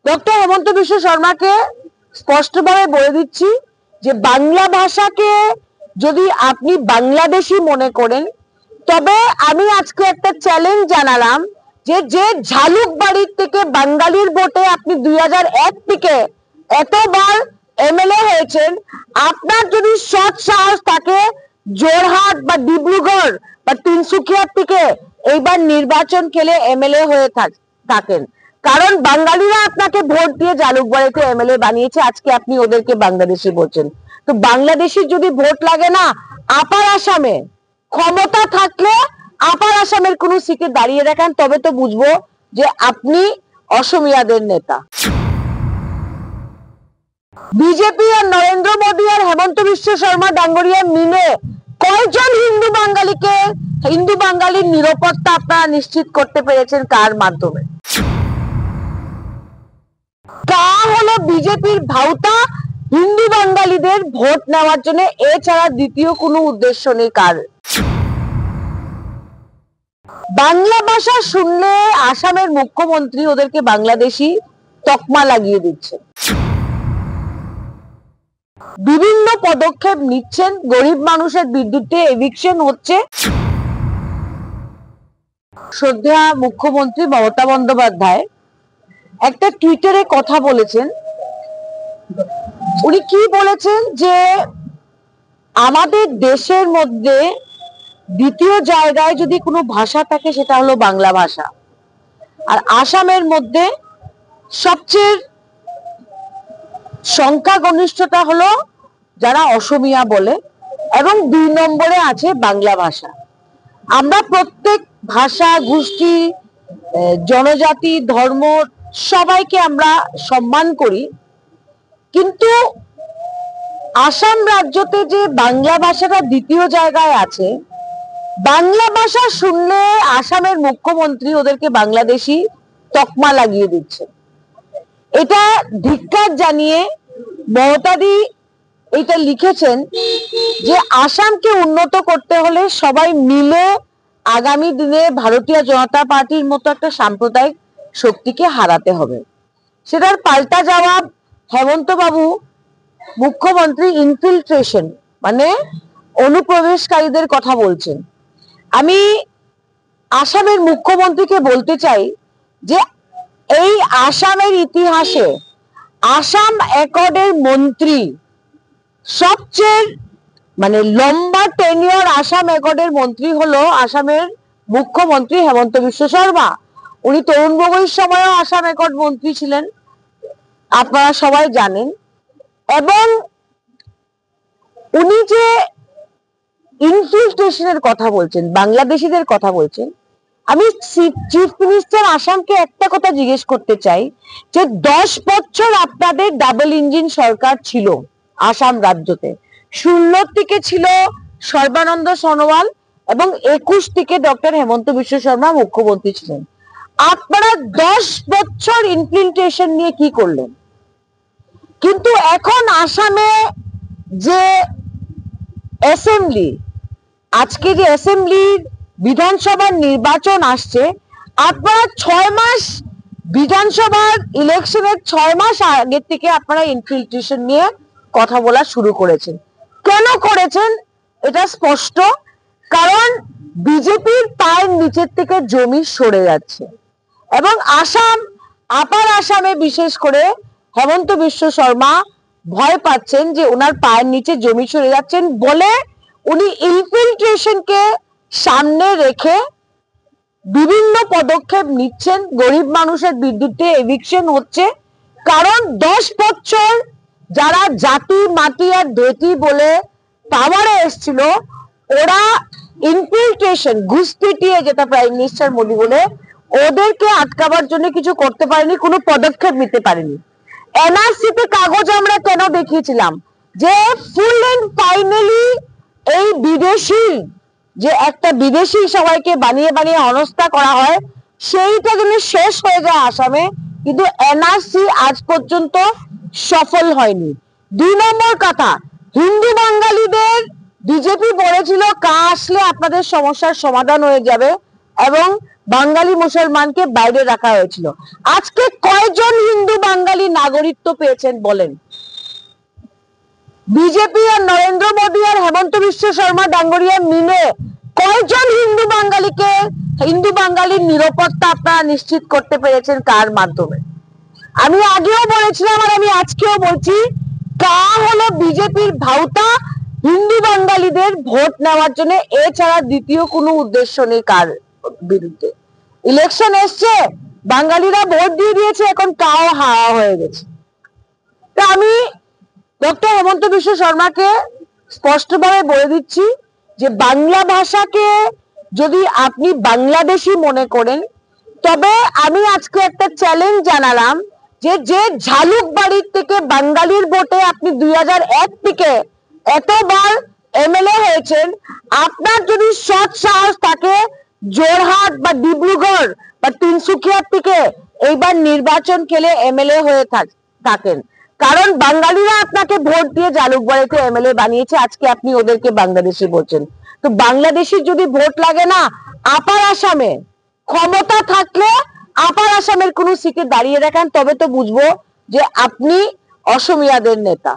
Doctor হেমন্ত বিশ্ব শর্মাকে স্পষ্টভাবে বলে দিচ্ছি যে বাংলা ভাষাকে যদি আপনি বাংলাদেশি মনে করেন, তবে আমি আজকে একটা চ্যালেঞ্জ জানালাম যে যে ঝালুকবাড়ির থেকে বাঙালির ভোটে আপনি 2001 থেকে এতবার এমএলএ হয়েছেন, আপনার যদি সৎ সাহস থাকে জোরহাট বা ডিব্রুগড় বা তিনসুকিয়ার থেকে এইবার নির্বাচন খেলে এমএলএ হয়ে থাকেন, কারণ বাঙালিরা আপনাকে ভোট দিয়ে জালুকবাড়িতে এমএলএ বানিয়েছে, আজকে আপনি ওদেরকে বাংলাদেশি বলছেন। তো বাংলাদেশি যদি ভোট লাগে না, আপার আসামে ক্ষমতা থাকলে আপার আসামের কোন সিটে দাঁড়িয়ে দেখান, তবে তো বুঝবো যে আপনি অসমিয়াদের নেতা। বিজেপি আর নরেন্দ্র মোদী আর হেমন্ত বিশ্ব শর্মা ডাঙ্গরিয়া মিলে কয়জন হিন্দু বাঙালির নিরাপত্তা আপনারা নিশ্চিত করতে পেরেছেন? কার মাধ্যমে? কা হলো বিজেপির ভাউতা হিন্দু বাঙালিদের ভোট নেওয়ার জন্য, এছাড়া দ্বিতীয় কোনো উদ্দেশ্য নেই কার। বাংলা ভাষা শুনলে আসামের মুখ্যমন্ত্রী ওদেরকে বাংলাদেশি তকমা লাগিয়ে দিচ্ছে, বিভিন্ন পদক্ষেপ নিচ্ছেন, গরিব মানুষের বিদ্যুতে এভিকশন হচ্ছে। শ্রদ্ধেয় মুখ্যমন্ত্রী মমতা বন্দ্যোপাধ্যায় একটা টুইটারে কথা বলেছেন। উনি কি বলেছেন? যে আমাদের দেশের মধ্যে দ্বিতীয় জায়গায় যদি কোনো ভাষা থাকে সেটা হলো বাংলা ভাষা, আর আসামের মধ্যে সবচেয়ে সংখ্যাগরিষ্ঠতা হলো যারা অসমিয়া বলে, এবং 2 নম্বরে আছে বাংলা ভাষা। আমরা প্রত্যেক ভাষা, গোষ্ঠী, জনজাতি, ধর্ম সবাইকে আমরা সম্মান করি, কিন্তু আসাম রাজ্যতে যে বাংলা ভাষাটা দ্বিতীয় জায়গায় আছে, বাংলা ভাষা শুনলে আসামের মুখ্যমন্ত্রী ওদেরকে বাংলাদেশি তকমা লাগিয়ে দিচ্ছে। এটা ধিক্কার জানিয়ে মমতাদি এটা লিখেছেন যে আসামকে উন্নত করতে হলে সবাই মিলে আগামী দিনে ভারতীয় জনতা পার্টির মতো একটা সাম্প্রদায়িক শক্তিকে হারাতে হবে। সেটার পাল্টা জবাব হেমন্ত বাবু মুখ্যমন্ত্রী ইনফিল্ট্রেশন মানে অনুপ্রবেশকারীদের কথা বলছেন। আমি আসামের মুখ্যমন্ত্রীকে বলতে চাই যে এই আসামের ইতিহাসে আসাম অ্যাকর্ডের মন্ত্রী সবচেয়ে লম্বা টেনিয়র আসাম অ্যাকর্ডের মন্ত্রী হলো আসামের মুখ্যমন্ত্রী হেমন্ত বিশ্ব শর্মা। উনি তরুণ গগৈর সময়ও আসাম অ্যাকর্ড মন্ত্রী ছিলেন, আপনারা সবাই জানেন। এবং উনি যে ইনফিল্ট্রেশনের কথা বলছেন, বাংলাদেশিদের কথা বলছেন, আমি চিফ মিনিস্টার আসামকে একটা কথা জিজ্ঞেস করতে চাই যে 10 বছর আপনাদের ডাবল ইঞ্জিন সরকার ছিল আসাম রাজ্যতে। 16 থেকে ছিল সর্বানন্দ সোনোয়াল এবং 21 থেকে ডক্টর হেমন্ত বিশ্ব শর্মা মুখ্যমন্ত্রী ছিলেন। আপনারা 10 বছর ইনফিল্ট্রেশন নিয়ে কি করলেন? কিন্তু এখন আসামে যে অ্যাসেম্বলি, আজকে যে অ্যাসেম্বলির বিধানসভার নির্বাচন আসছে, আপনারা 6 মাস বিধানসভার ইলেকশনের 6 মাস আগে থেকে আপনারা ইনফিল্ট্রেশন নিয়ে কথা বলা শুরু করেছেন। কেন করেছেন এটা স্পষ্ট, কারণ বিজেপির পায়ের নিচের থেকে জমি সরে যাচ্ছে, এবং আপার আসামে বিশেষ করে হেমন্ত বিশ্ব শর্মা ভয় পাচ্ছেন যে ওনার পায়ের নিচে জমি সরে যাচ্ছেন বলে উনি ইনফিল্ট্রেশনকে সামনে রেখে বিভিন্ন পদক্ষেপ নিচ্ছেন। গরিব মানুষের বিদ্যুতে এভিকশন হচ্ছে, কারণ 10 বছর যারা জাতি মাটি আর ধেটি বলে পাওয়ারে এসেছিল, ওরা ইনফিল্ট্রেশন ঘুষ পিটিয়ে, যেটা প্রাইম মিনিস্টার মোদী বলে, ওদেরকে আটকাবার জন্য কিছু করতে পারেনি, কোনো পদক্ষেপ নিতে পারেনি। এনআরসিতে কাগজ আমরা কেন দেখিয়েছিলাম যে ফুল এন্ড ফাইনালি এই বিদেশি যে একটা বিদেশি সবাইকে বানিয়ে বানিয়ে অনস্থা করা হয়, সেইটা যেন শেষ হয়ে যায় আসামে, কিন্তু এনআরসি আজ পর্যন্ত সফল হয়নি। 2 নম্বর কথা, হিন্দু বাঙালিদের বিজেপি বলেছিল কা আসলে আপনাদের সমস্যার সমাধান হয়ে যাবে, এবং বাঙালি মুসলমানকে বাইরে রাখা হয়েছিল। আজকে কয়জন হিন্দু বাঙালি নাগরিকত্ব পেয়েছেন বলেন? বিজেপি আর নরেন্দ্র মোদী আর হেমন্ত বিশ্ব শর্মা ডাঙ্গরিয়া মিলে কয়জন হিন্দু বাঙালির নিরাপত্তা আপনারা নিশ্চিত করতে পেরেছেন কার মাধ্যমে? আমি আগেও বলেছিলাম আর আমি আজকেও বলছি, কা হলো বিজেপির ভাউতা হিন্দু বাঙালিদের ভোট নেওয়ার জন্য, এছাড়া দ্বিতীয় কোনো উদ্দেশ্য নেই কার বিরুদ্ধে। ইলেকশন এসছে, বাঙালিরা ভোট দিয়ে দিয়েছে, এখন কাও হাওয়া হয়ে গেছে। তা আমি ডক্টর হেমন্ত বিশ্ব শর্মাকে স্পষ্টভাবে বলে দিচ্ছি যে বাংলা ভাষাকে যদি আপনি বাংলাদেশি মনে করেন, তবে আমি আজকে একটা চ্যালেঞ্জ জানালাম যে ঝালুকবাড়ির থেকে বাঙালির ভোটে আপনি 2001 থেকে এতবার এমএলএ হয়েছেন, আপনার যদি সৎ সাহস থাকে জোরহাট বা ডিব্রুগড় বা তিনসুকিয়ার থেকে এইবার নির্বাচন খেলে এমএলএ হয়ে থাকেন, কারণ বাঙালিরা আপনাকে ভোট দিয়ে জালুকবাড়িতে এমএলএ বানিয়েছে, আজকে আপনি ওদেরকে বাংলাদেশি বলছেন। তো বাংলাদেশি যদি ভোট লাগে না, আপার আসামে ক্ষমতা থাকলে আপার আসামের কোন সিটে দাঁড়িয়ে দেখান, তবে তো বুঝবো যে আপনি অসমিয়াদের নেতা।